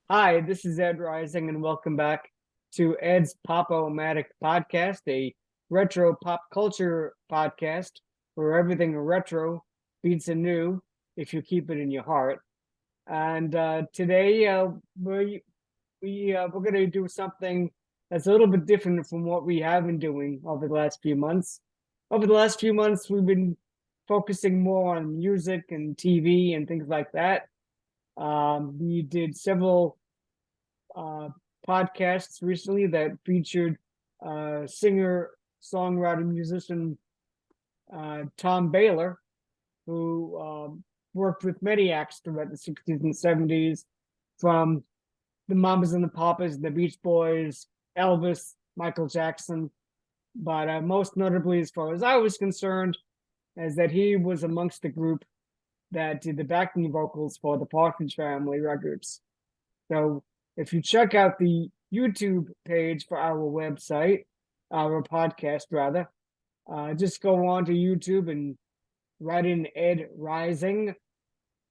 Hi, this is Ed Rising, and welcome back to Ed's Pop-O-Matic podcast, a retro pop culture podcast where everything retro beats a new if you keep it in your heart. And today we're going to do something that's a little bit different from what we have been doing over the last few months. Over the last few months, we've been focusing more on music and TV and things like that. We did several uh, podcasts recently that featured singer, songwriter, musician Tom Baylor, who worked with many acts throughout the 60s and 70s, from the Mamas and the Papas, the Beach Boys, Elvis, Michael Jackson. But most notably, as far as I was concerned, is that he was amongst the group that did the backing vocals for the Partridge Family records. So if you check out the YouTube page for our website, our podcast rather, just go on to YouTube and write in Ed Rising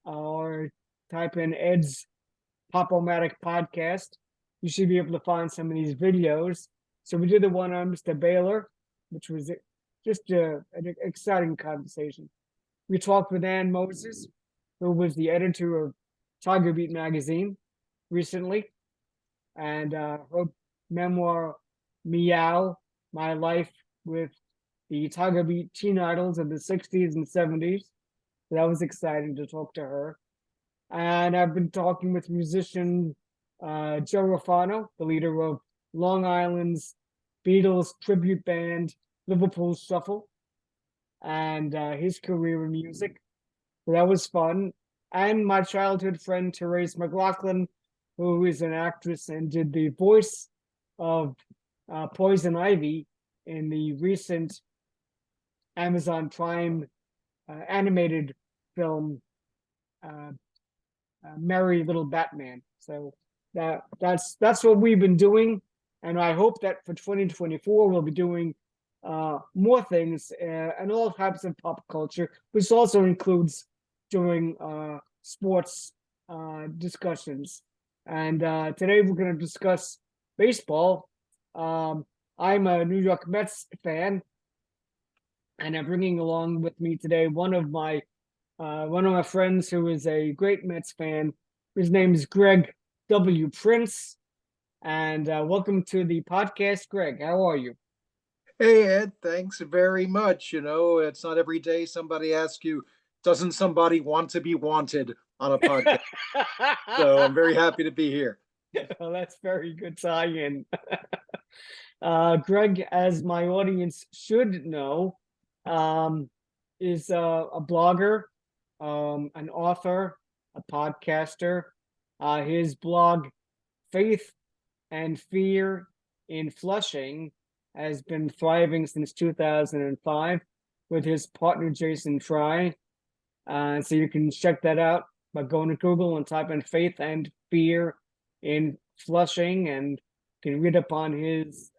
or type in Ed's Pop-O-Matic podcast. You should be able to find some of these videos. So we did the one on Mr. Baylor, which was just an exciting conversation. We talked with Ann Moses, who was the editor of Tiger Beat magazine recently, and her memoir, Meow, My Life with the Tiger Beat teen idols of the 60s and 70s. So that was exciting to talk to her. And I've been talking with musician Joe Rufano, the leader of Long Island's Beatles tribute band, Liverpool Shuffle, and his career in music. So that was fun. And my childhood friend, Therese McLaughlin, who is an actress and did the voice of Poison Ivy in the recent Amazon Prime animated film uh, Merry Little Batman. So that's what we've been doing, and I hope that for 2024 we'll be doing more things and all types of pop culture, which also includes doing sports discussions. And today we're going to discuss baseball. Um, I'm a New York Mets fan, and I'm bringing along with me today one of my friends who is a great Mets fan. His name is Greg W. Prince, and welcome to the podcast, Greg. How are you? Hey, Ed, thanks very much. It's not every day somebody asks you, doesn't somebody want to be wanted on a podcast? So I'm very happy to be here. Well, that's very good tie-in. Greg, as my audience should know, um, is a blogger, an author, a podcaster. His blog, Faith and Fear in Flushing, has been thriving since 2005 with his partner, Jason Fry. So you can check that out by going to Google and type in Faith and Fear in Flushing, and you can read up on his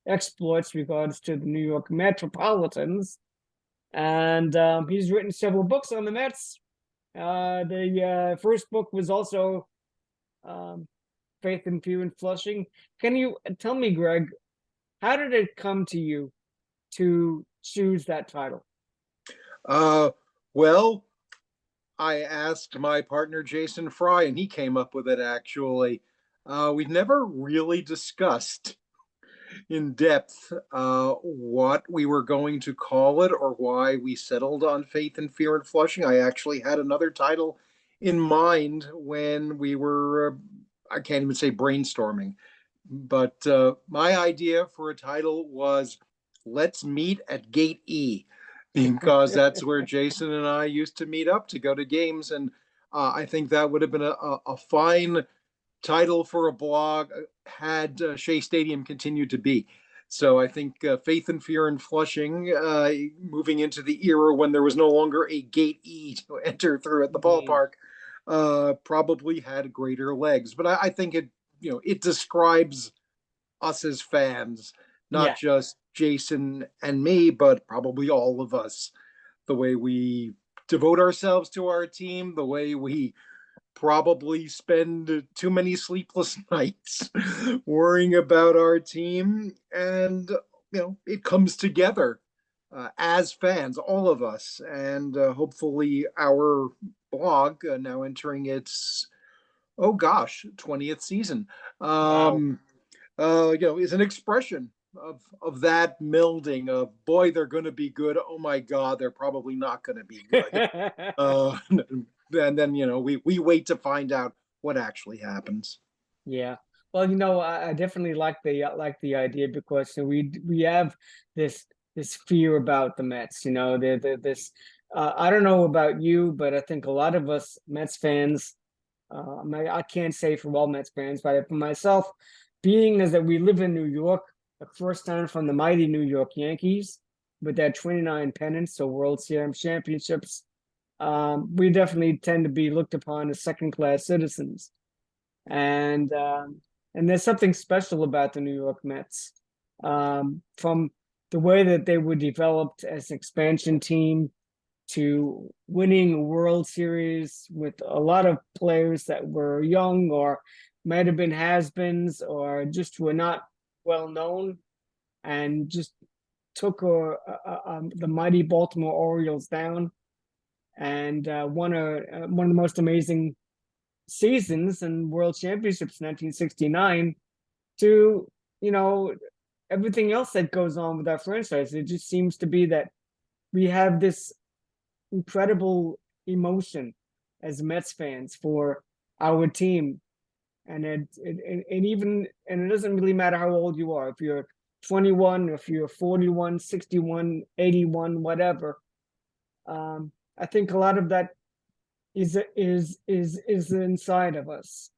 exploits regards to the New York Metropolitans. And he's written several books on the Mets. The first book was also um, Faith and Fear in Flushing. Can you tell me, Greg, how did it come to you to choose that title? Uh, well, I asked my partner Jason Fry, and he came up with it actually. We've never really discussed in depth what we were going to call it or why we settled on Faith and Fear in Flushing. I actually had another title in mind when we were, I can't even say brainstorming, but my idea for a title was Let's Meet at Gate E, because that's where Jason and I used to meet up to go to games. And I think that would have been a fine title for a blog had Shea Stadium continued to be. So I think Faith and Fear in Flushing, moving into the era when there was no longer a gate E to enter through at the Mm, ballpark, probably had greater legs. But I think it describes us as fans, not yeah. just Jason and me, but probably all of us. The way we devote ourselves to our team, the way we probably spend too many sleepless nights worrying about our team. And, it comes together as fans, all of us. And hopefully, our blog, now entering its, oh gosh, 20th season, Wow. um, is an expression of that melding of, boy, they're going to be good. Oh my God, they're probably not going to be good. Uh, and then we wait to find out what actually happens. Yeah. Well, I definitely like the idea because we have this this fear about the Mets. This I don't know about you, but I think a lot of us Mets fans, I can't say for all Mets fans, but for myself, being as that we live in New York, the first time from the mighty New York Yankees with that 29 pennants, so World Series championships, we definitely tend to be looked upon as second class citizens. And there's something special about the New York Mets, from the way that they were developed as an expansion team to winning a World Series with a lot of players that were young or might have been has-beens or just were not well known, and just took the mighty Baltimore Orioles down and one of the most amazing seasons and world championships, 1969, to you know everything else that goes on with our franchise. It just seems to be that we have this incredible emotion as Mets fans for our team, and it doesn't really matter how old you are. If you're 21, if you're 41, 61, 81, whatever. I think a lot of that is inside of us.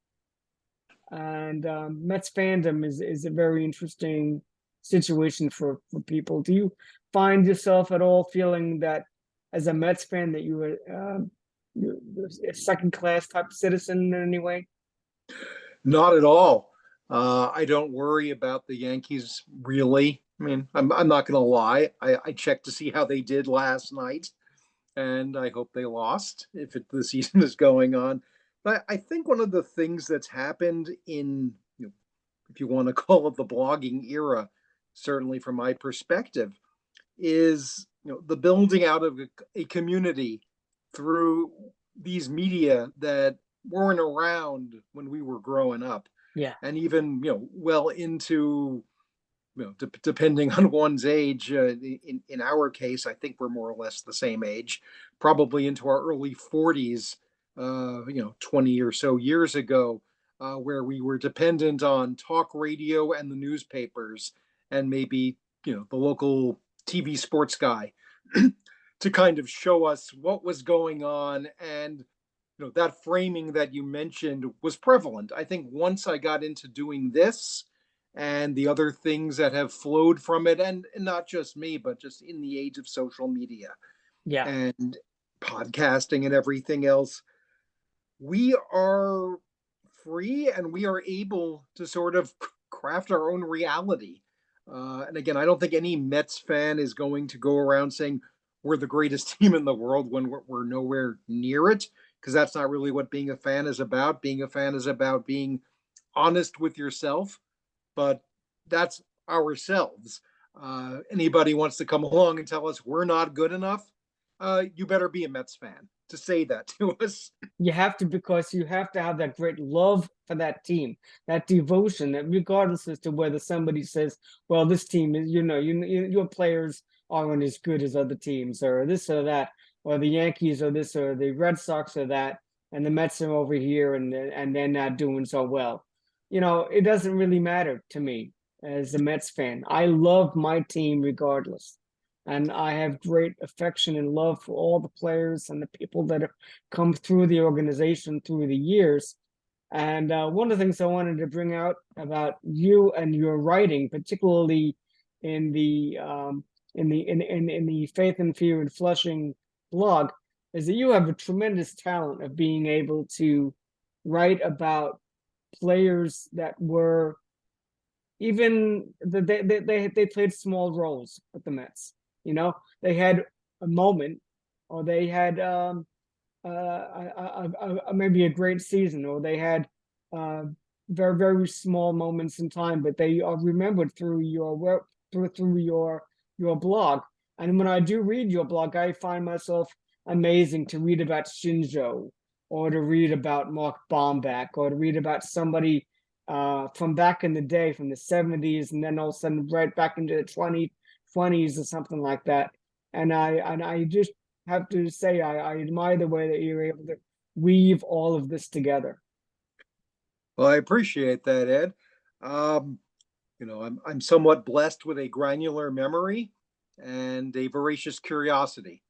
And Mets fandom is a very interesting situation for people. Do you find yourself at all feeling that, as a Mets fan, that you're a second class type citizen in any way? Not at all. I don't worry about the Yankees really. I mean, I'm not going to lie. I checked to see how they did last night, and I hope they lost if the season is going on. But I think one of the things that's happened in, if you want to call it the blogging era, certainly from my perspective, is the building out of a community through these media that weren't around when we were growing up, Yeah. and even well into, depending on one's age. In our case, I think we're more or less the same age, probably into our early 40s. 20 or so years ago, where we were dependent on talk radio and the newspapers, and maybe the local TV sports guy to kind of show us what was going on. And that framing that you mentioned was prevalent. I think once I got into doing this and the other things that have flowed from it, and not just me, but just in the age of social media Yeah. and podcasting and everything else, we are free and we are able to sort of craft our own reality. And again, I don't think any Mets fan is going to go around saying we're the greatest team in the world when we're nowhere near it, because that's not really what being a fan is about. Being a fan is about being honest with yourself, but that's ourselves. Anybody wants to come along and tell us we're not good enough, you better be a Mets fan to say that to us. You have to, because you have to have that great love for that team, that devotion, that regardless as to whether somebody says, well, this team is, your players aren't as good as other teams, or this or that, or the Yankees or this, or the Red Sox or that, and the Mets are over here and they're not doing so well. It doesn't really matter to me as a Mets fan. I love my team regardless. And I have great affection and love for all the players and the people that have come through the organization through the years. And one of the things I wanted to bring out about you and your writing, particularly in the in the Faith and Fear and Flushing blog, is that you have a tremendous talent of being able to write about players that were, even they played small roles with the Mets. They had a moment, or they had maybe a great season, or they had uh, very very small moments in time, but they are remembered through your work, through your blog. And when I do read your blog, I find myself amazing to read about Shinjo, or to read about Mark Bomback, or to read about somebody from back in the day, from the 70s, and then all of a sudden right back into the 2020s or something like that. And I just have to say I admire the way that you're able to weave all of this together. Well, I appreciate that, Ed. Um, I'm somewhat blessed with a granular memory and a voracious curiosity.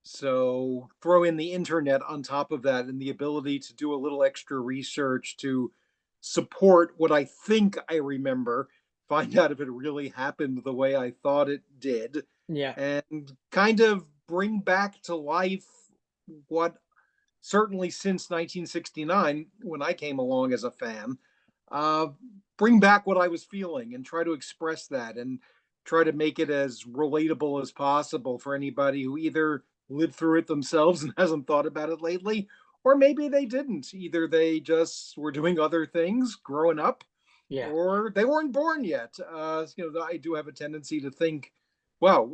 So throw in the internet on top of that and the ability to do a little extra research to support what I think I remember, find out if it really happened the way I thought it did, Yeah, and kind of bring back to life what certainly since 1969, when I came along as a fan, uh, bring back what I was feeling and try to express that and try to make it as relatable as possible for anybody who either lived through it themselves and hasn't thought about it lately, or maybe they didn't. Either they just were doing other things growing up, yeah, or they weren't born yet. I do have a tendency to think, wow,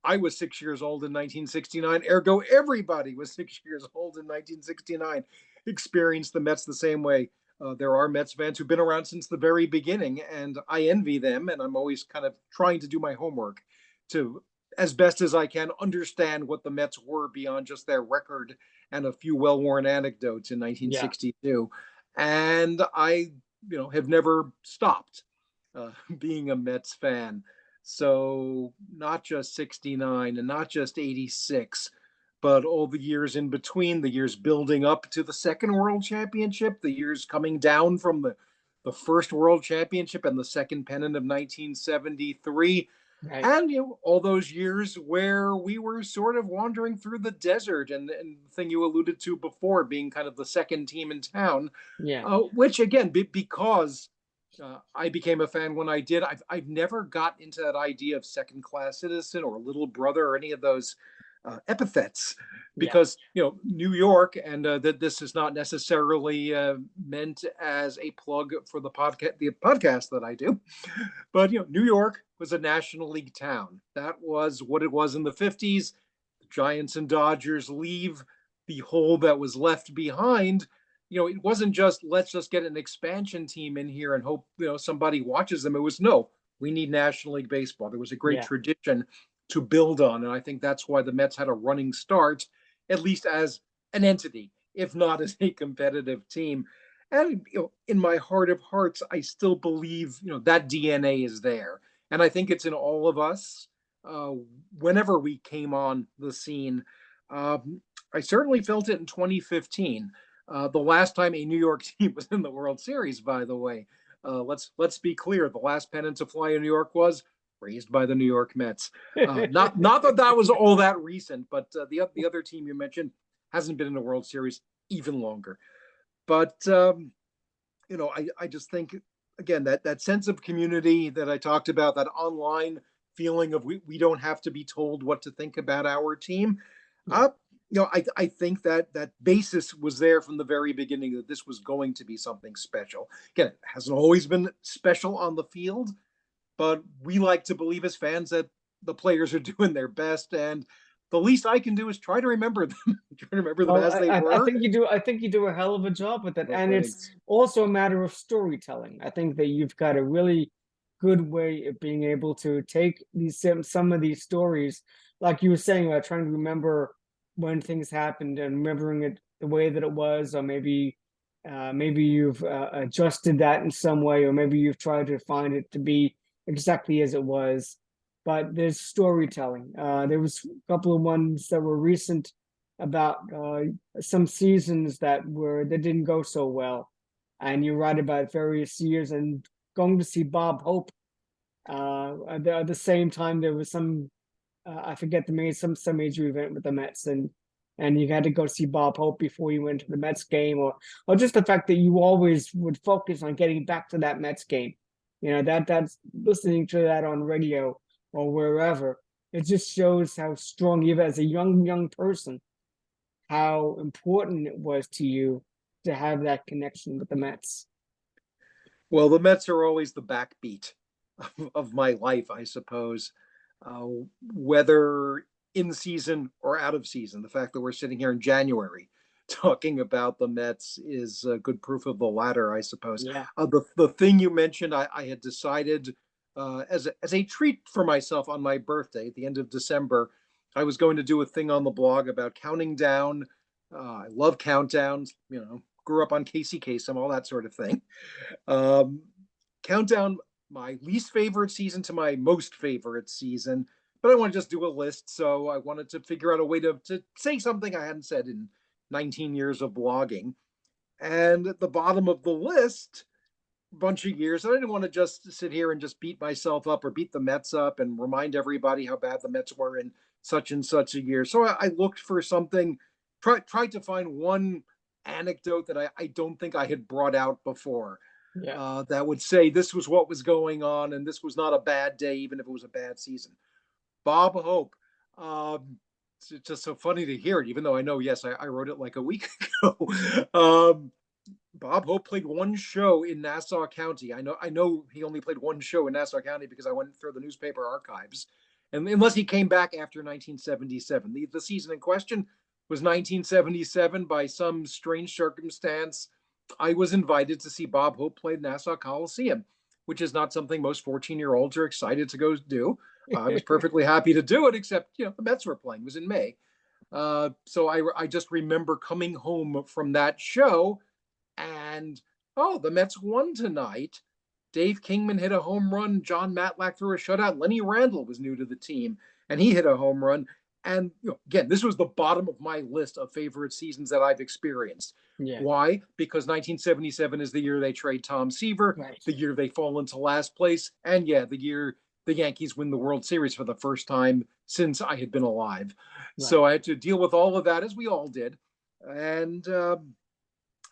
I was 6 years old in 1969, ergo, everybody was 6 years old in 1969, experienced the Mets the same way. There are Mets fans who've been around since the very beginning, and I envy them. And I'm always kind of trying to do my homework to, as best as I can, understand what the Mets were beyond just their record and a few well worn anecdotes in yeah, 1962. And I, have never stopped being a Mets fan. So not just 69 and not just 86, but all the years in between, the years building up to the second world championship, the years coming down from the first world championship and the second pennant of 1973. right, And all those years where we were sort of wandering through the desert, and the thing you alluded to before, being kind of the second team in town, yeah, which again, because I became a fan when I did. I've never got into that idea of second class citizen or little brother or any of those epithets, yeah, because New York, and that this is not necessarily meant as a plug for the podcast that I do, but New York was a National League town. That was what it was in the 50s. The Giants and Dodgers leave the hole that was left behind. It wasn't just let's just get an expansion team in here and hope somebody watches them. It was no, we need National League Baseball. There was a great yeah, tradition to build on, and I think that's why the Mets had a running start, at least as an entity, if not as a competitive team. And in my heart of hearts, I still believe that DNA is there, and I think it's in all of us. Uh, Whenever we came on the scene, um, I certainly felt it in 2015. The last time a New York team was in the World Series, by the way. Let's be clear: the last pennant to fly in New York was raised by the New York Mets. Not that that was all that recent, but the other team you mentioned hasn't been in the World Series even longer. But I just think again that sense of community that I talked about, that online feeling of we don't have to be told what to think about our team. yeah, Uh, I think that basis was there from the very beginning, that this was going to be something special. Again, it hasn't always been special on the field, but we like to believe as fans that the players are doing their best, and the least I can do is try to remember them, try to remember them well, as they I were. think you do. I think you do a hell of a job with that, Well, and it's thanks. also a matter of storytelling. I think that you've got a really good way of being able to take these some of these stories, like you were saying, about trying to remember when things happened and remembering it the way that it was, or maybe you've adjusted that in some way, or maybe you've tried to find it to be exactly as it was. But there's storytelling. There was a couple of ones that were recent about some seasons that didn't go so well, and you write about various years, and going to see Bob Hope. At the same time, there was some I forget the name, some major event with the Mets, and you had to go see Bob Hope before you went to the Mets game, or just the fact that you always would focus on getting back to that Mets game. That's listening to that on radio or wherever. It just shows how strong, even as a young person, how important it was to you to have that connection with the Mets. Well, the Mets are always the backbeat of my life, I suppose. Uh, Whether in season or out of season, the fact that we're sitting here in January talking about the Mets is good proof of the latter, I suppose. Yeah. The thing you mentioned, I had decided as a treat for myself on my birthday at the end of December, I was going to do a thing on the blog about counting down. I love countdowns, grew up on Casey Kasem, all that sort of thing. Um, Countdown my least favorite season to my most favorite season, but I want to just do a list. So I wanted to figure out a way to say something I hadn't said in 19 years of blogging. And at the bottom of the list, a bunch of years, and I didn't want to just sit here and just beat myself up or beat the Mets up and remind everybody how bad the Mets were in such and such a year. So I looked for something, tried to find one anecdote that I don't think I had brought out before, Yeah. that would say this was what was going on and this was not a bad day, even if it was a bad season. Bob Hope. It's just so funny to hear it, even though I know, yes, I wrote it like a week ago. Bob Hope played one show in Nassau County. I know he only played one show in Nassau County because I went through the newspaper archives. And unless he came back after 1977. The season in question was 1977. By some strange circumstance, I was invited to see Bob Hope play Nassau Coliseum, which is not something most 14-year-olds are excited to go do. I was perfectly happy to do it, except, the Mets were playing. It was in May. So I just remember coming home from that show and, oh, the Mets won tonight. Dave Kingman hit a home run. John Matlack threw a shutout. Lenny Randle was new to the team, and he hit a home run. And again, this was the bottom of my list of favorite seasons that I've experienced. Yeah. Why? Because 1977 is the year they trade Tom Seaver, Right. the year they fall into last place, and yeah, the year the Yankees win the World Series for the first time since I had been alive. Right. So I had to deal with all of that, as we all did. And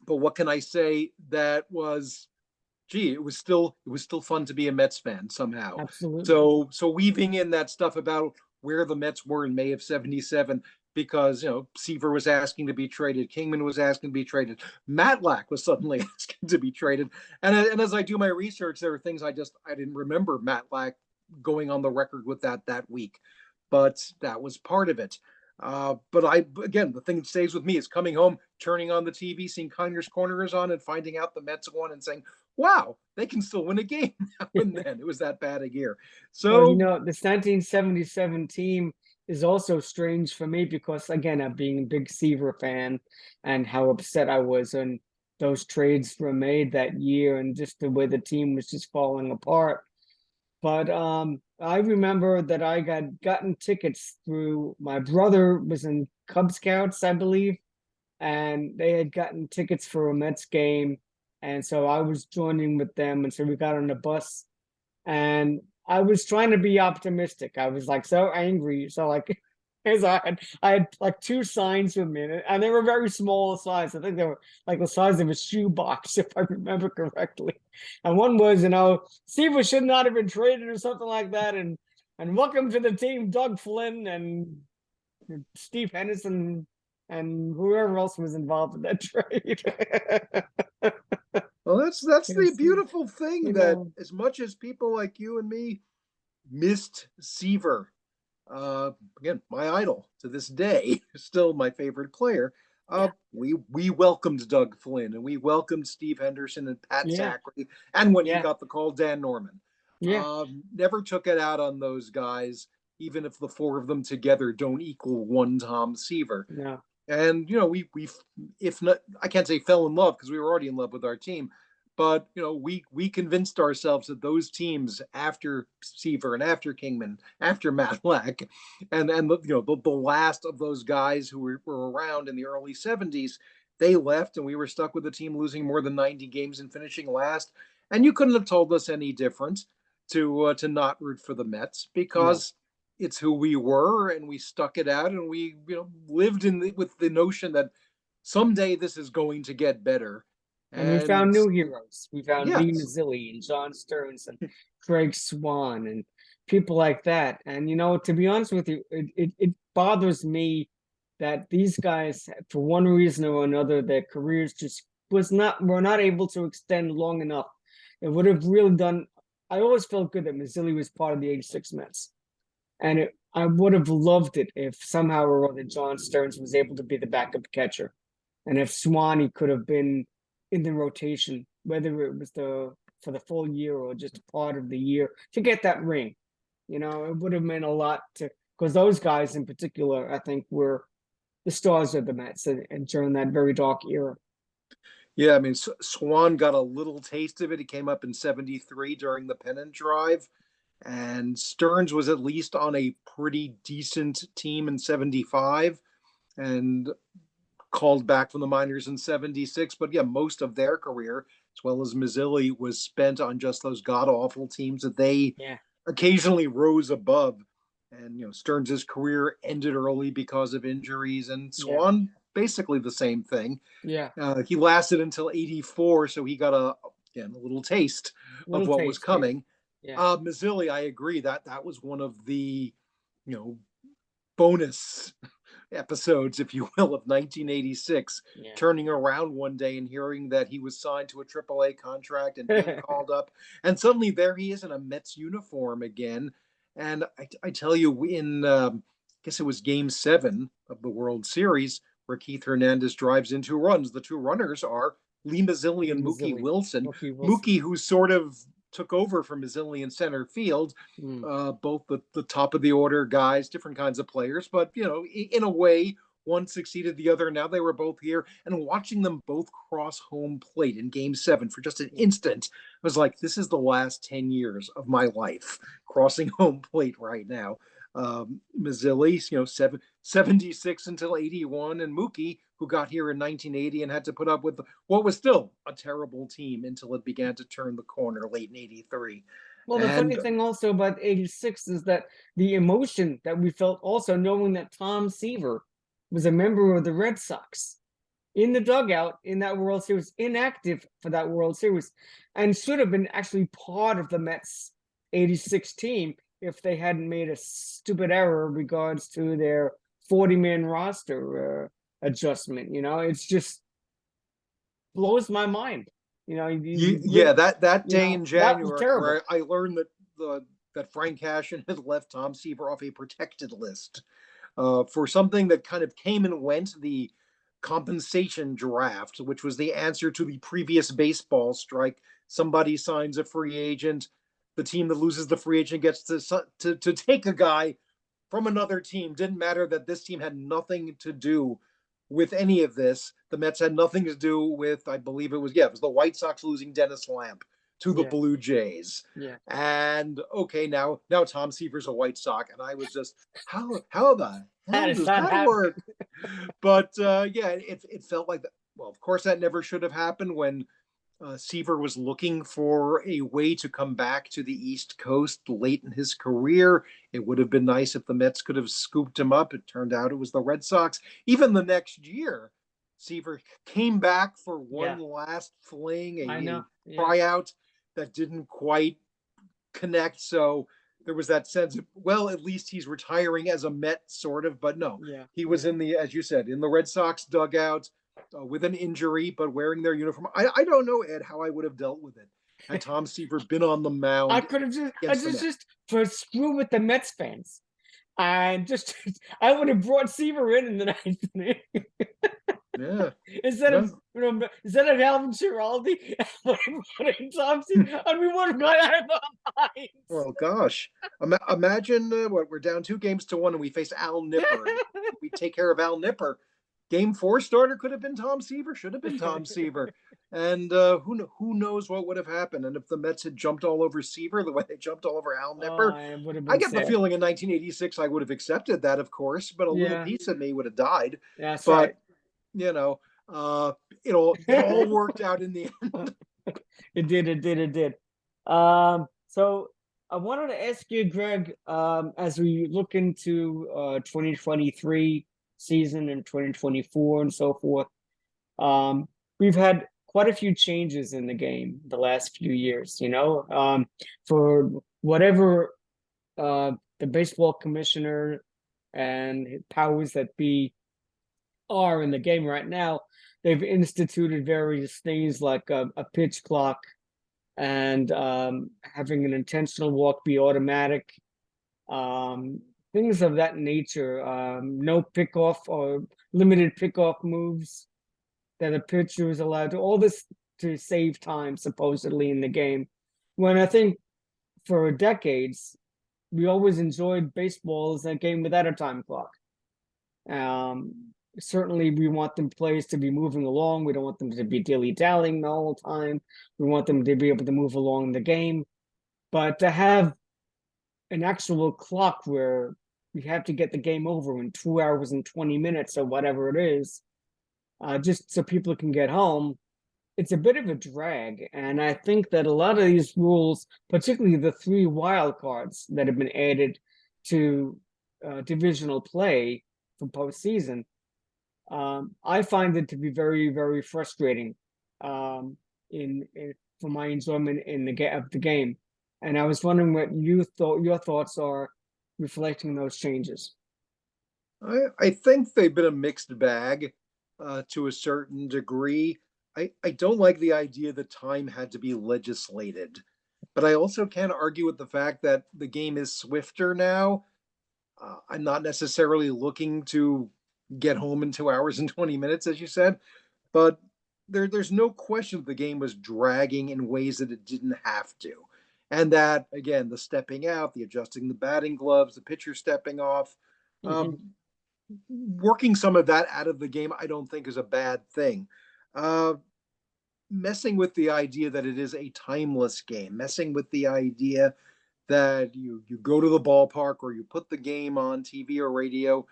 but what can I say? That was, gee, it was still fun to be a Mets fan somehow. Absolutely. So weaving in that stuff about where the Mets were in May of '77, because Seaver was asking to be traded, Kingman was asking to be traded, Matlack was suddenly asking to be traded, and as I do my research, there are things I didn't remember Matlack going on the record with that week, but that was part of it. But again, the thing that stays with me is coming home, turning on the TV, seeing Conyers Corner is on, and finding out the Mets won, and saying, "Wow, they can still win a game now and then." It was that bad a year. Well, So this 1977 team is also strange for me because, again, I'm being a big Seaver fan and how upset I was when those trades were made that year and just the way the team was just falling apart. But I remember that I gotten tickets through my brother was in Cub Scouts, I believe, and they had gotten tickets for a Mets game, and so I was joining with them, and so we got on the bus, and I was trying to be optimistic. I was like so angry, so like. As I had like two signs with me, and they were very small size. I think they were like the size of a shoebox, if I remember correctly. And one was, Seaver should not have been traded or something like that. And welcome to the team, Doug Flynn and Steve Henderson and whoever else was involved in that trade. well, that's the Yes, beautiful thing, you that know, as much as people like you and me missed Seaver, again, my idol to this day, still my favorite player. yeah, We welcomed Doug Flynn, and we welcomed Steve Henderson and Pat yeah, Zachary, and when he yeah, got the call, Dan Norman. yeah, Never took it out on those guys, even if the four of them together don't equal one Tom Seaver. no, And we if not, I can't say fell in love because we were already in love with our team, but we convinced ourselves that those teams after Seaver and after Kingman, after Matlack, and the last of those guys who were around in the early '70s, they left, and we were stuck with a team losing more than 90 games and finishing last. And you couldn't have told us any different to not root for the Mets, no. because it's who we were, and we stuck it out, and we lived with the notion that someday this is going to get better. And we found And new heroes. We found Lee yes, Mazzilli and John Stearns and Craig Swan and people like that. And to be honest with you, it bothers me that these guys, for one reason or another, their careers just were not able to extend long enough. It would have really done. I always felt good that Mazzilli was part of the '86 Mets, and I would have loved it if somehow or other John Stearns was able to be the backup catcher, and if Swanee could have been in the rotation, whether it was for the full year or just a part of the year to get that ring. You know, it would have meant a lot to, because those guys in particular, I think, were the stars of the Mets and during that very dark era. Yeah, I mean, Swan got a little taste of it. He came up in '73 during the pennant drive, and Stearns was at least on a pretty decent team in '75 and called back from the minors in '76. But yeah, most of their career, as well as Mazzilli, was spent on just those god awful teams that they Yeah. occasionally rose above. And Stearns's career ended early because of injuries, and Yeah. Swan basically the same thing. Yeah. He lasted until '84, so he got a little taste of what was coming. Yeah. Mazzilli, I agree that was one of the bonus episodes, if you will, of 1986. Yeah. Turning around one day and hearing that he was signed to a AAA contract and being called up, and suddenly there he is in a Mets uniform again. And I tell you, in I guess it was Game 7 of the World Series, where Keith Hernandez drives in 2 runs. The 2 runners are Lee Mazzilli and Mookie Wilson. Mookie, who sort of took over from Mazzilli in center field. Both the top of the order guys, different kinds of players, but in a way, one succeeded the other. Now they were both here, and watching them both cross home plate in Game 7 for just an instant, I was like, this is the last 10 years of my life crossing home plate right now. Mazzilli, 76 until 81, and Mookie, who got here in 1980 and had to put up with what was still a terrible team until it began to turn the corner late in '83. Well, the funny thing also about '86 is that the emotion that we felt also knowing that Tom Seaver was a member of the Red Sox in the dugout in that World Series, inactive for that World Series, and should have been actually part of the Mets '86 team if they hadn't made a stupid error in regards to their 40-man roster adjustment. It's just blows my mind. That day in January where I learned that Frank Cashen had left Tom Seaver off a protected list for something that kind of came and went, the compensation draft, which was the answer to the previous baseball strike. Somebody signs a free agent. The team that loses the free agent gets to take a guy from another team. Didn't matter that this team had nothing to do with any of this. The Mets had nothing to do with, I believe it was the White Sox losing Dennis Lamp to the Blue Jays. Yeah. And okay, now Tom Seaver's a White Sox, and I was just, how the hell does that work? But it felt like that. Well, of course, that never should have happened when Seaver was looking for a way to come back to the East Coast late in his career. It would have been nice if the Mets could have scooped him up. It turned out it was the Red Sox. Even the next year, Seaver came back for one last fling, a tryout that didn't quite connect. So there was that sense of, well, at least he's retiring as a Met, sort of. But no, he was in the, as you said, in the Red Sox dugout. With an injury, but wearing their uniform. I don't know, Ed, how I would have dealt with it had Tom Seaver been on the mound. I could have just for screw with the Mets fans, and I would have brought Seaver in the ninth inning. Yeah. Instead of Alvin Giraldi, Tom Seaver, and we would have got out of the minds. Well, gosh, imagine we're down 2-1, and we face Al Nipper. We take care of Al Nipper. Game 4 starter could have been Tom Seaver, should have been Tom Seaver. And who knows what would have happened. And if the Mets had jumped all over Seaver the way they jumped all over Al Nipper, I get the feeling in 1986 I would have accepted that, of course, but a little piece of me would have died. That's but, right. It all worked out in the end. It did. So I wanted to ask you, Greg, as we look into 2023 season and 2024 and so forth, we've had quite a few changes in the game the last few years, for whatever the baseball commissioner and powers that be are in the game right now, they've instituted various things like a pitch clock and having an intentional walk be automatic, um, things of that nature. No pickoff or limited pickoff moves that a pitcher is allowed to. All this to save time, supposedly, in the game. When I think for decades, we always enjoyed baseball as a game without a time clock. Certainly, we want the players to be moving along. We don't want them to be dilly-dallying the whole time. We want them to be able to move along the game. But to have an actual clock where we have to get the game over in 2 hours and 20 minutes or whatever it is, just so people can get home, it's a bit of a drag. And I think that a lot of these rules, particularly the three wild cards that have been added to divisional play for postseason, I find it to be very, very frustrating in for my enjoyment in of the game. And I was wondering what you thought your thoughts are reflecting those changes. I think they've been a mixed bag to a certain degree. I don't like the idea that time had to be legislated, but I also can't argue with the fact that the game is swifter now. I'm not necessarily looking to get home in 2 hours and 20 minutes, as you said, but there's no question that the game was dragging in ways that it didn't have to. And that, again, the stepping out, the adjusting the batting gloves, the pitcher stepping off, Mm-hmm. um, working some of that out of the game, I don't think is a bad thing. Uh, Messing with the idea that it is a timeless game, messing with the idea that you go to the ballpark or you put the game on TV or radio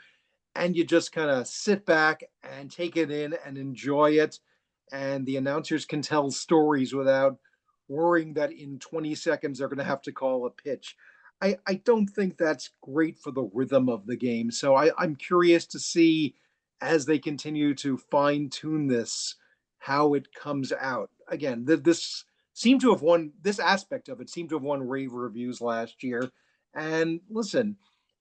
and you just kind of sit back and take it in and enjoy it. And the announcers can tell stories without worrying that in 20 seconds they're going to have to call a pitch. I don't think that's great for the rhythm of the game. So I'm curious to see as they continue to fine tune this, how it comes out. Again, this seemed to have won, this aspect of it seemed to have won rave reviews last year. And listen,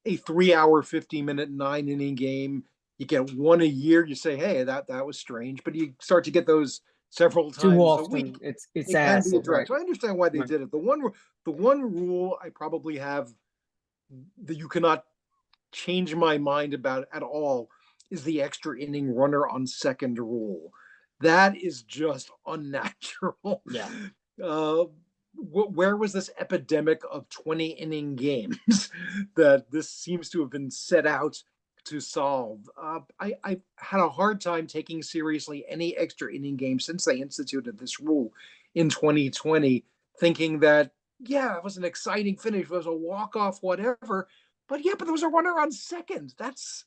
a 3 hour, 50-minute, 9 inning game, you get one a year, you say, hey, that was strange. But you start to get those several Too times a often, week, it's it can be a hassle, drag. right? So I understand why they Right. did it. The one rule I probably have that you cannot change my mind about at all is the extra inning runner on second rule. That is just unnatural. Yeah. Uh, where was this epidemic of 20 inning games that this seems to have been set out to solve? I had a hard time taking seriously any extra inning game since they instituted this rule in 2020, thinking that, yeah, it was an exciting finish, it was a walk off, whatever. But yeah, but there was a runner on second. That's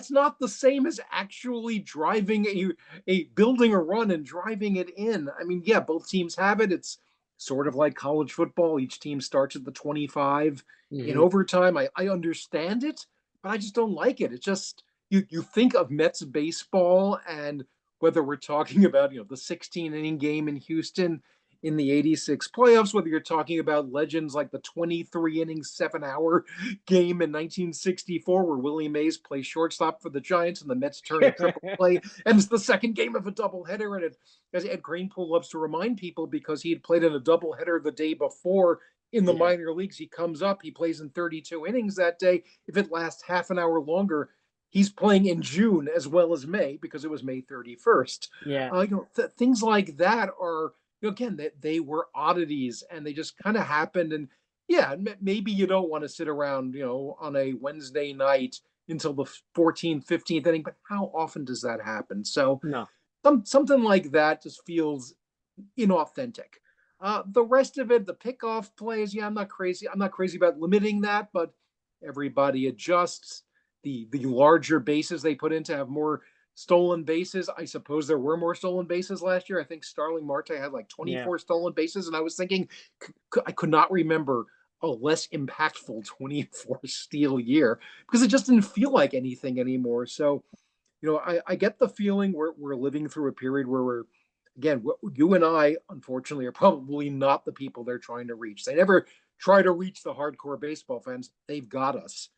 not the same as actually driving a building a run and driving it in. I mean, yeah, both teams have it. It's sort of like college football. Each team starts at the 25 in Mm-hmm. overtime. I understand it, but I just don't like it. It's just you think of Mets baseball, and whether we're talking about the 16 inning game in Houston in the 86 playoffs, whether you're talking about legends like the 23 inning 7 hour game in 1964 where Willie Mays plays shortstop for the Giants and the Mets turn a triple play, and it's the second game of a doubleheader. And as Ed Kranepool loves to remind people, because he had played in a doubleheader the day before in the Yeah. minor leagues, he comes up, he plays in 32 innings that day. If it lasts half an hour longer, he's playing in June as well as May because it was May 31st. Yeah. Things like that are, again, that they were oddities and they just kind of happened. And yeah, maybe you don't want to sit around, on a Wednesday night until the 14th, 15th inning, but how often does that happen? So No. something like that just feels inauthentic. The rest of it, the pickoff plays, yeah, I'm not crazy. I'm not crazy about limiting that, but everybody adjusts. The larger bases they put in to have more stolen bases. I suppose there were more stolen bases last year. I think Starling Marte had like Yeah. 24 stolen bases, and I was thinking I could not remember a less impactful 24 steal year because it just didn't feel like anything anymore. So, I get the feeling we're living through a period where we're, again, you and I, unfortunately, are probably not the people they're trying to reach. They never try to reach the hardcore baseball fans. They've got us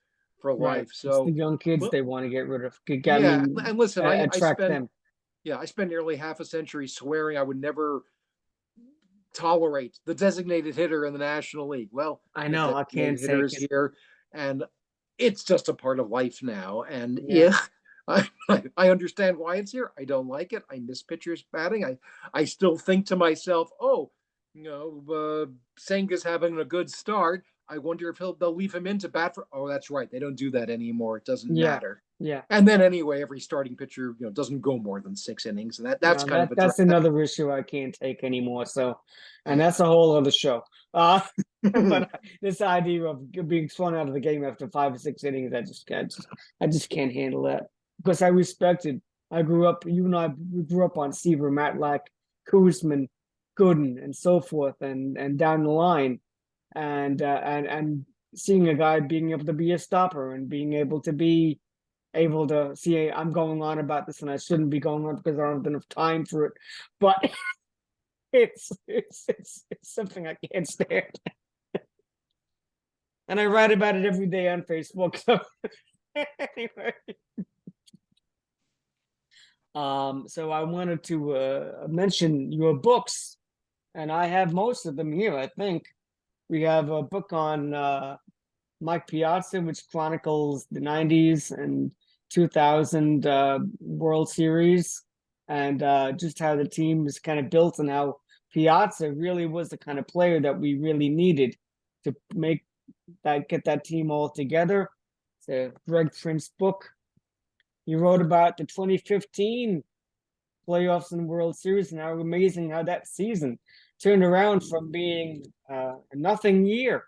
for Right. life. It's the So, young kids well, they want to get rid of. I yeah. mean, And listen, I attract spent, them. yeah, I spent nearly half a century swearing I would never tolerate the designated hitter in the National League. Well, I the know. I can't designated take hitter is it. here, and it's just a part of life now. And Yeah. yeah, I understand why it's here. I don't like it. I miss pitchers batting. I still think to myself, oh, Senga's having a good start. I wonder if they'll leave him in to bat for. Oh, that's right. They don't do that anymore. It doesn't Yeah. matter. Yeah. And then anyway, every starting pitcher, doesn't go more than 6 innings, and that's No, kind of a drag. that's another issue I can't take anymore. So, and that's a whole other show. But this idea of being thrown out of the game after 5 or 6 innings, I just can't handle that because I respected. I grew up. You and I we grew up on Seaver, Matlack, Kuzman, Gooden, and so forth, and down the line, and seeing a guy being able to be a stopper and being able to see I'm going on about this and I shouldn't be going on because I don't have enough time for it. But it's something I can't stand. And I write about it every day on Facebook. So anyway. So I wanted to mention your books, and I have most of them here, I think. We have a book on Mike Piazza, which chronicles the 90s and 2000 World Series and just how the team was kind of built and how Piazza really was the kind of player that we really needed to get that team all together. It's a Greg Prince book. He wrote about the 2015 playoffs and World Series and how amazing how that season turned around from being a nothing year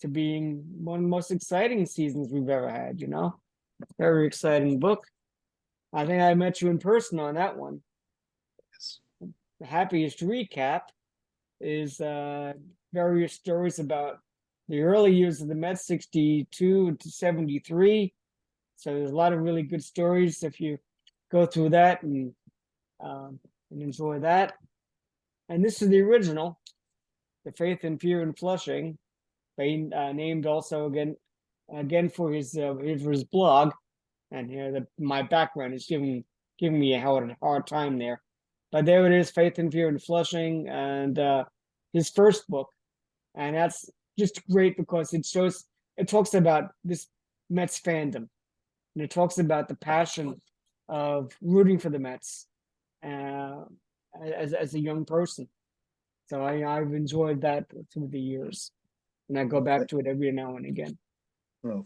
to being one of the most exciting seasons we've ever had, Very exciting book. I think I met you in person on that one. The happiest recap is various stories about the early years of the Mets, 62 to 73. So there's a lot of really good stories if you go through that and enjoy that. And this is the original, The Faith and Fear in Flushing, named also again for his blog. And here my background is giving me a hard time there. But there it is, Faith and Fear in Flushing, and his first book. And that's just great because it talks about this Mets fandom. And it talks about the passion of rooting for the Mets as a young person. So I've enjoyed that through the years. And I go back to it every now and again. Well,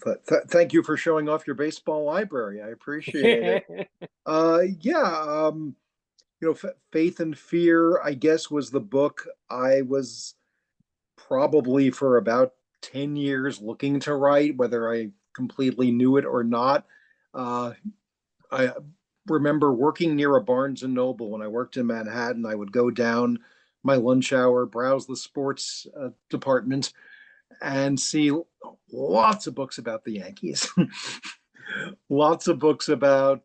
thank you for showing off your baseball library. I appreciate it. Yeah, Faith and Fear, I guess, was the book I was probably for about 10 years looking to write, whether I completely knew it or not. I remember working near a Barnes and Noble when I worked in Manhattan. I would go down my lunch hour, browse the sports department, and see lots of books about the Yankees, lots of books about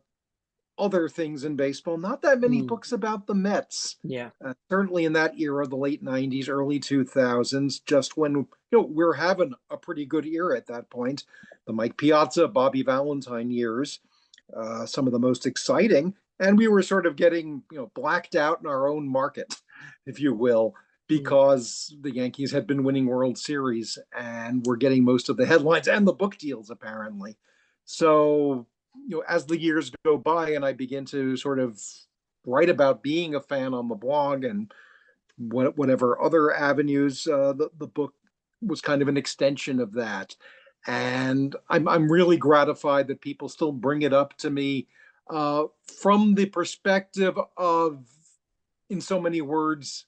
other things in baseball, not that many books about the Mets. Yeah. Certainly in that era, the late 90s, early 2000s, just when we're having a pretty good era at that point. The Mike Piazza, Bobby Valentine years, some of the most exciting. And we were sort of getting blacked out in our own market, if you will, because the Yankees had been winning World Series and were getting most of the headlines and the book deals, apparently. So, as the years go by and I begin to sort of write about being a fan on the blog and whatever other avenues, the book was kind of an extension of that. And I'm really gratified that people still bring it up to me from the perspective of, in so many words,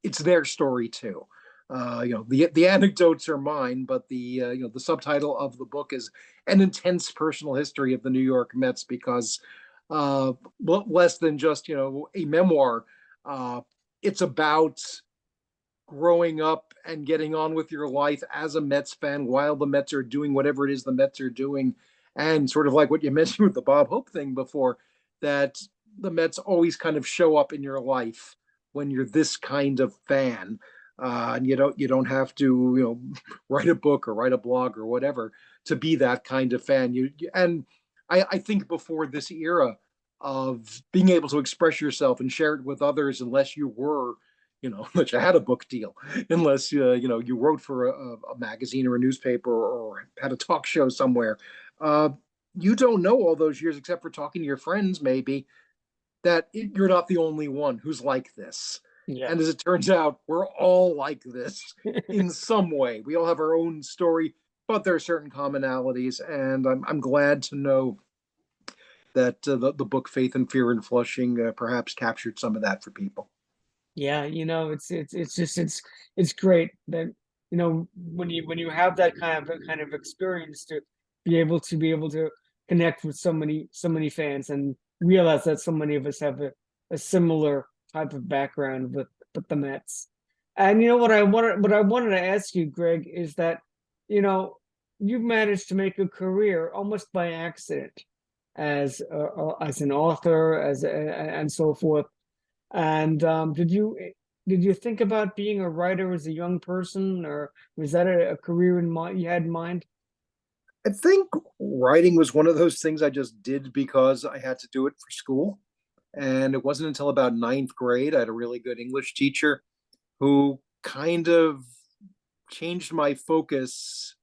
it's their story too. The anecdotes are mine, but the subtitle of the book is An Intense Personal History of the New York Mets, because less than just a memoir, it's about growing up and getting on with your life as a Mets fan while the Mets are doing whatever it is the Mets are doing, and sort of like what you mentioned with the Bob Hope thing before, that the Mets always kind of show up in your life when you're this kind of fan. And you don't have to write a book or write a blog or whatever to be that kind of fan. And I think before this era of being able to express yourself and share it with others, unless you were, unless you had a book deal, unless you wrote for a magazine or a newspaper or had a talk show somewhere, you don't know all those years, except for talking to your friends, maybe, that you're not the only one who's like this. Yeah. And as it turns out, we're all like this in some way. We all have our own story, but there are certain commonalities. And I'm glad to know that the book Faith and Fear in Flushing perhaps captured some of that for people. Yeah, it's just it's great that when you have that kind of experience to be able to connect with so many fans and realize that so many of us have a similar type of background with the Mets. And what I wanted to ask you, Greg, is that you know you've managed to make a career almost by accident as an author, and so forth. And did you think about being a writer as a young person, or was that a career in mind you had in mind? I think writing was one of those things I just did because I had to do it for school. And it wasn't until about ninth grade, I had a really good English teacher who kind of changed my focus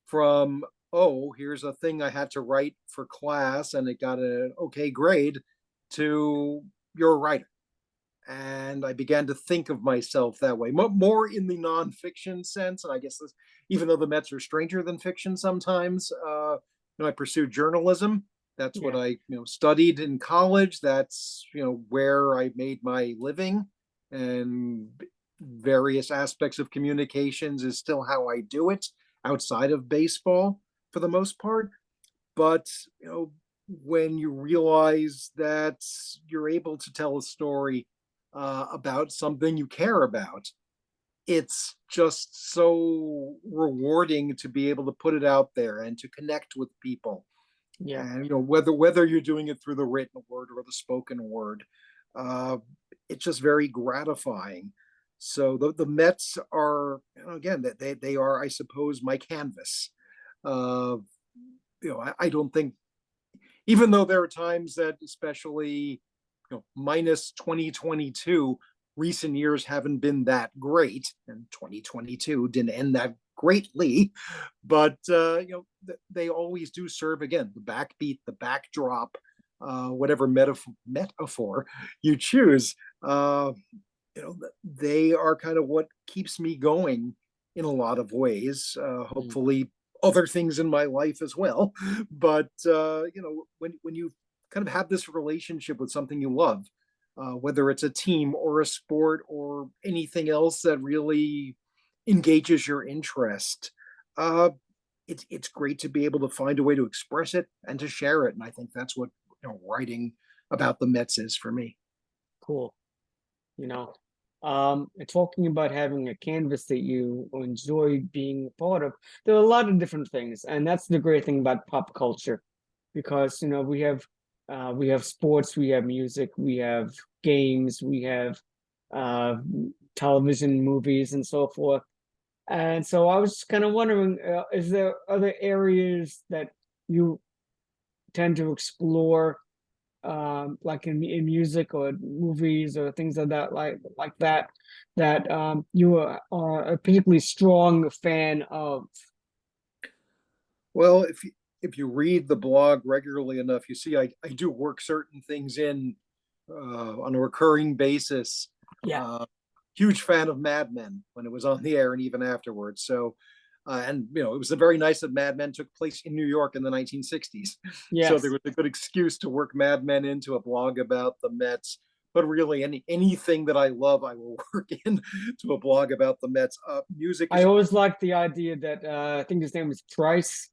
from, oh, here's a thing I had to write for class and it got an okay grade, to you're a writer. And I began to think of myself that way, more in the nonfiction sense. And I guess this, even though the Mets are stranger than fiction sometimes, I pursued journalism. That's what Yeah, I studied in college. That's where I made my living, and various aspects of communications is still how I do it outside of baseball for the most part. But when you realize that you're able to tell a story about something you care about, it's just so rewarding to be able to put it out there and to connect with people. yeah, And whether you're doing it through the written word or the spoken word, uh, it's just very gratifying. So the Mets are, again, that they are, I suppose, my canvas. Uh, I don't think, even though there are times that, especially minus 2022, recent years haven't been that great, and 2022 didn't end that greatly, but they always do serve, again, the backbeat, the backdrop, whatever metaphor you choose. They are kind of what keeps me going in a lot of ways. mm, Hopefully, other things in my life as well. But when you kind of have this relationship with something you love, whether it's a team or a sport or anything else that really engages your interest, uh, it's great to be able to find a way to express it and to share it. And I think that's what writing about the Mets is for me. cool. You know, and talking about having a canvas that you enjoy being a part of, there are a lot of different things, and that's the great thing about pop culture, because we have sports, we have music, we have games, we have uh television, movies, and so forth. And so I was kind of wondering, is there other areas that you tend to explore, like in music or movies or things like that, like that, that you are a particularly strong fan of? Well, if you read the blog regularly enough, you see I do work certain things in on a recurring basis. Yeah. Uh, Huge fan of Mad Men when it was on the air and even afterwards. So, and it was very nice that Mad Men took place in New York in the 1960s. So there Yes. was a good excuse to work Mad Men into a blog about the Mets. But really, anything that I love, I will work into a blog about the Mets. Music I is, always liked the idea that I think his name was Price,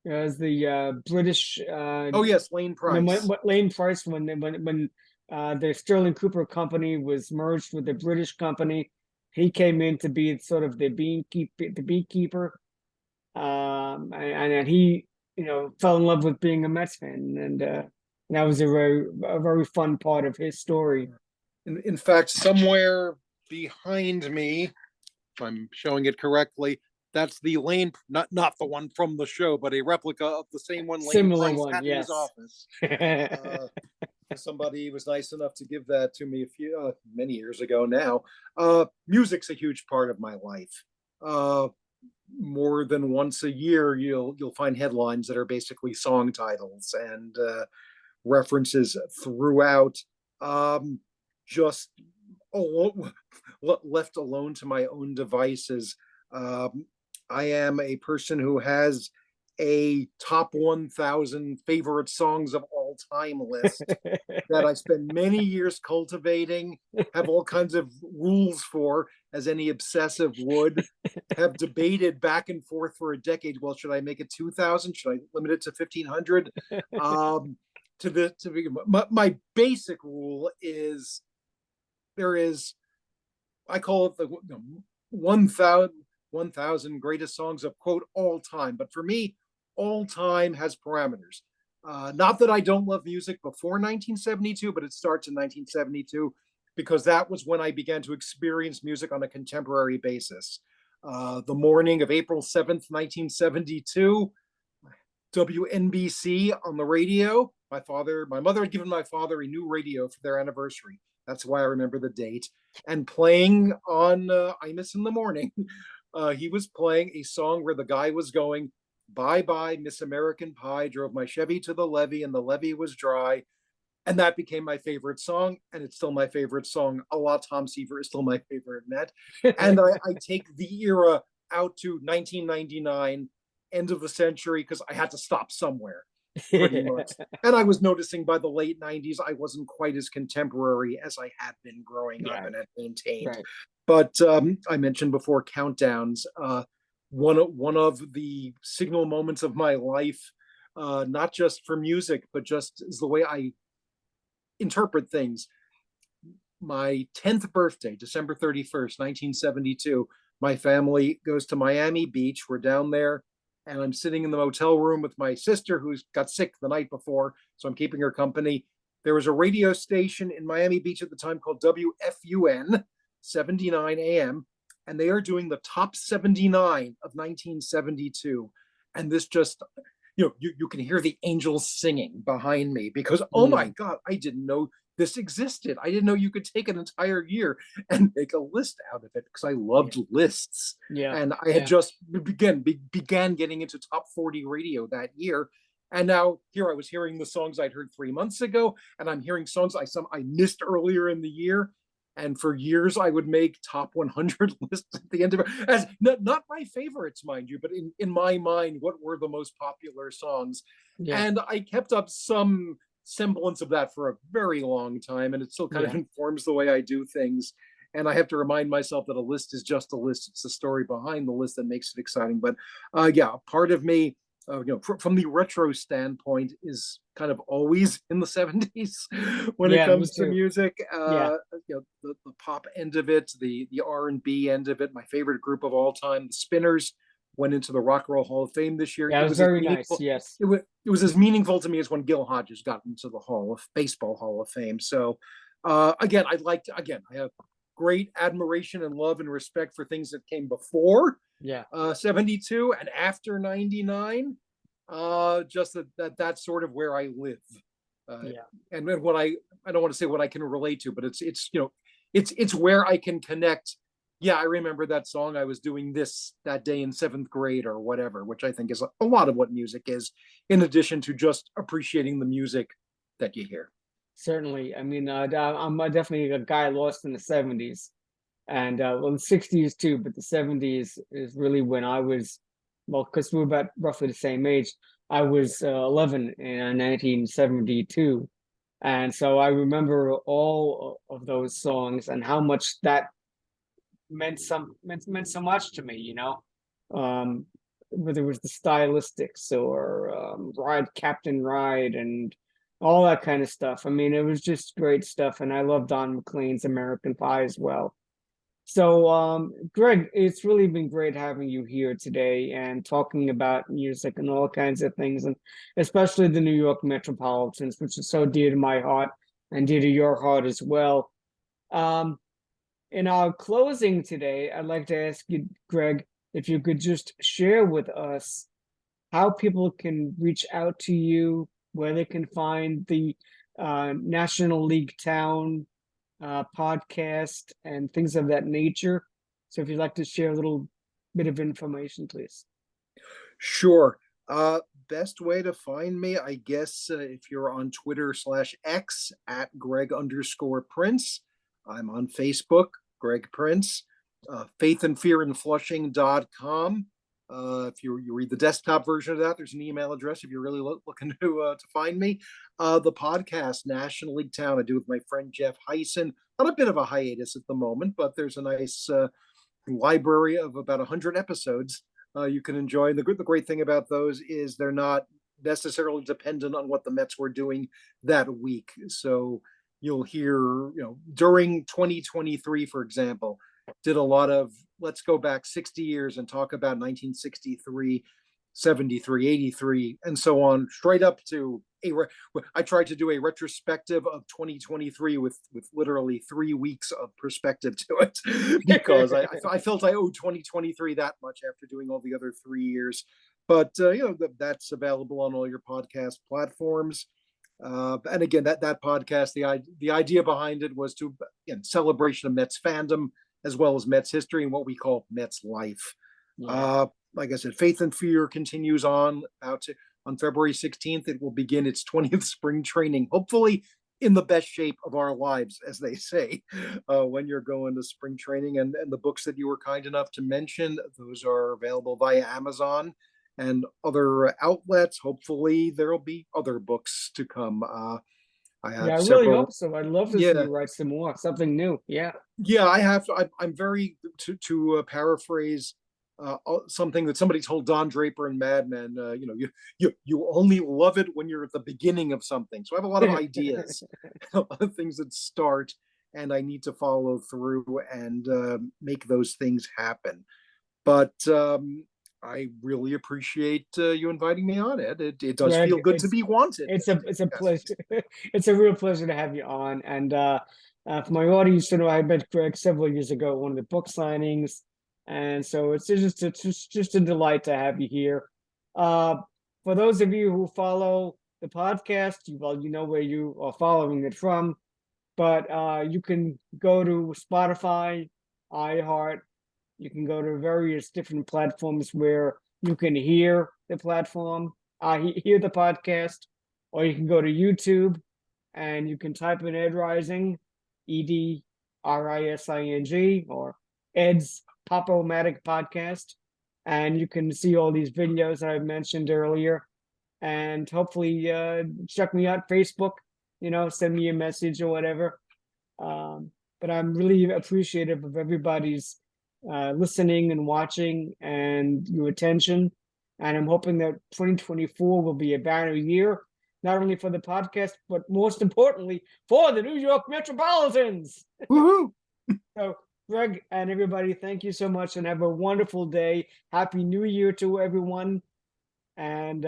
as the British, oh yes, Lane Price. Lane Price, when the Sterling Cooper company was merged with the British company, he came in to be sort of the beekeeper, and he fell in love with being a Mets fan, and that was a very fun part of his story. In fact, somewhere behind me, if I'm showing it correctly, That's the Lane, not the one from the show, but a replica of the same one Lane Similar Price one, had in his yes. office. Uh, Somebody was nice enough to give that to me a few many years ago now. Music's a huge part of my life. More than once a year, you'll find headlines that are basically song titles and references throughout. Um, just left alone to my own devices. Um, I am a person who has a top 1,000 favorite songs of all time list that I spend many years cultivating, have all kinds of rules for, as any obsessive would, have debated back and forth for a decade. Well, should I make it 2,000? Should I limit it to 1,500? My basic rule is there is, I call it the 1,000 greatest songs of quote all time. But for me, all time has parameters. Not that I don't love music before 1972, but it starts in 1972 because that was when I began to experience music on a contemporary basis. The morning of April 7th, 1972, WNBC on the radio. My mother had given my father a new radio for their anniversary. That's why I remember the date. And playing on Imus in the morning, he was playing a song where the guy was going, "Bye bye, Miss American Pie, drove my Chevy to the levee and the levee was dry." And that became my favorite song, and it's still my favorite song. A la Tom Seaver is still my favorite Met. And I take the era out to 1999, end of the century, because I had to stop somewhere, pretty much. And I was noticing by the late 90s, I wasn't quite as contemporary as I had been growing up and had maintained. Right. But I mentioned before countdowns. One of the signal moments of my life, not just for music, but just as the way I interpret things. My 10th birthday, December 31st, 1972, my family goes to Miami Beach. We're down there, and I'm sitting in the motel room with my sister who's got sick the night before, so I'm keeping her company. There was a radio station in Miami Beach at the time called WFUN 79 AM, and they are doing the top 79 of 1972. And this just, you can hear the angels singing behind me because, oh my God, I didn't know this existed. I didn't know you could take an entire year and make a list out of it because I loved lists. Yeah. And I had just began getting into top 40 radio that year. And now here I was hearing the songs I'd heard 3 months ago, and I'm hearing songs I missed earlier in the year. And for years, I would make top 100 lists at the end of it. As not my favorites, mind you, but in my mind, what were the most popular songs? Yeah. And I kept up some semblance of that for a very long time, and it still kind of informs the way I do things. And I have to remind myself that a list is just a list. It's the story behind the list that makes it exciting. But part of me, from the retro standpoint, is kind of always in the 70s when it comes to music. The pop end of it, the R&B end of it. My favorite group of all time, the Spinners, went into the Rock and Roll Hall of Fame this year. Yeah, it was very nice. Yes, it was as meaningful to me as when Gil Hodges got into the Baseball Hall of Fame. So I have great admiration and love and respect for things that came before 72 and after 99. Just that's sort of where I live. And then what I don't want to say what I can relate to, but it's where I can connect. Yeah, I remember that song. I was doing this that day in 7th grade or whatever, which I think is a lot of what music is, in addition to just appreciating the music that you hear. Certainly. I mean, I'm definitely a guy lost in the 70s and the 60s too, but the 70s is really when I was, because we were about roughly the same age. I was 11 in 1972. And so I remember all of those songs and how much that meant so much to me, whether it was the stylistics or Captain Ride and all that kind of stuff. I mean, it was just great stuff. And I love Don McLean's American Pie as well. So, Greg, it's really been great having you here today and talking about music and all kinds of things, and especially the New York Metropolitans, which is so dear to my heart and dear to your heart as well. In our closing today, I'd like to ask you, Greg, if you could just share with us how people can reach out to you, where they can find the National League Town podcast and things of that nature. So if you'd like to share a little bit of information, please. Sure. Best way to find me, I guess, if you're on Twitter/X at Greg_Prince. I'm on Facebook, Greg Prince. Faithandfearinflushing.com. If you read the desktop version of that, there's an email address if you're really looking to find me. The podcast, National League Town, I do with my friend Jeff Heisen, on a bit of a hiatus at the moment, but there's a nice library of about 100 episodes you can enjoy. The great thing about those is they're not necessarily dependent on what the Mets were doing that week. So you'll hear, during 2023, for example, did a lot of, let's go back 60 years and talk about 1963, 73, 83, and so on, straight up to I tried to do a retrospective of 2023 with literally 3 weeks of perspective to it because I felt I owed 2023 that much after doing all the other 3 years. But that's available on all your podcast platforms. And again, that podcast, the idea behind it was to, celebration of Mets fandom as well as Mets history and what we call Mets life. Yeah. Like I said, Faith and Fear continues on on February 16th. It will begin its 20th spring training, hopefully in the best shape of our lives, as they say, when you're going to spring training. And the books that you were kind enough to mention, those are available via Amazon and other outlets. Hopefully there'll be other books to come. I Yeah, I have really several. hope so. I'd love to see Yeah, you write some more, something new. Yeah. yeah, I have. I'm very to paraphrase something that somebody told Don Draper in Mad Men. You only love it when you're at the beginning of something. So I have a lot of ideas, a lot of things that start, and I need to follow through and make those things happen. But I really appreciate you inviting me on it. It does Greg, feel good to be wanted. it's a pleasure. It's a real pleasure to have you on. And for my audience, I met Greg several years ago at one of the book signings, and so it's just a delight to have you here. Uh, for those of you who follow the podcast, you know where you are following it from, but you can go to Spotify, iHeart. You can go to various different platforms where you can hear the hear the podcast, or you can go to YouTube and you can type in Ed Rising, EDRISING, or Ed's Pop-O-Matic podcast, and you can see all these videos that I mentioned earlier. And hopefully, check me out Facebook. Send me a message or whatever. But I'm really appreciative of everybody's listening and watching and your attention. And I'm hoping that 2024 will be a banner year, not only for the podcast, but most importantly, for the New York Metropolitans. Woohoo! So, Greg and everybody, thank you so much and have a wonderful day. Happy New Year to everyone. And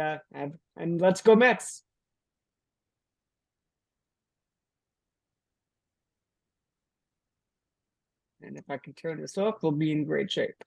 let's go Mets. And if I can turn this off, we'll be in great shape.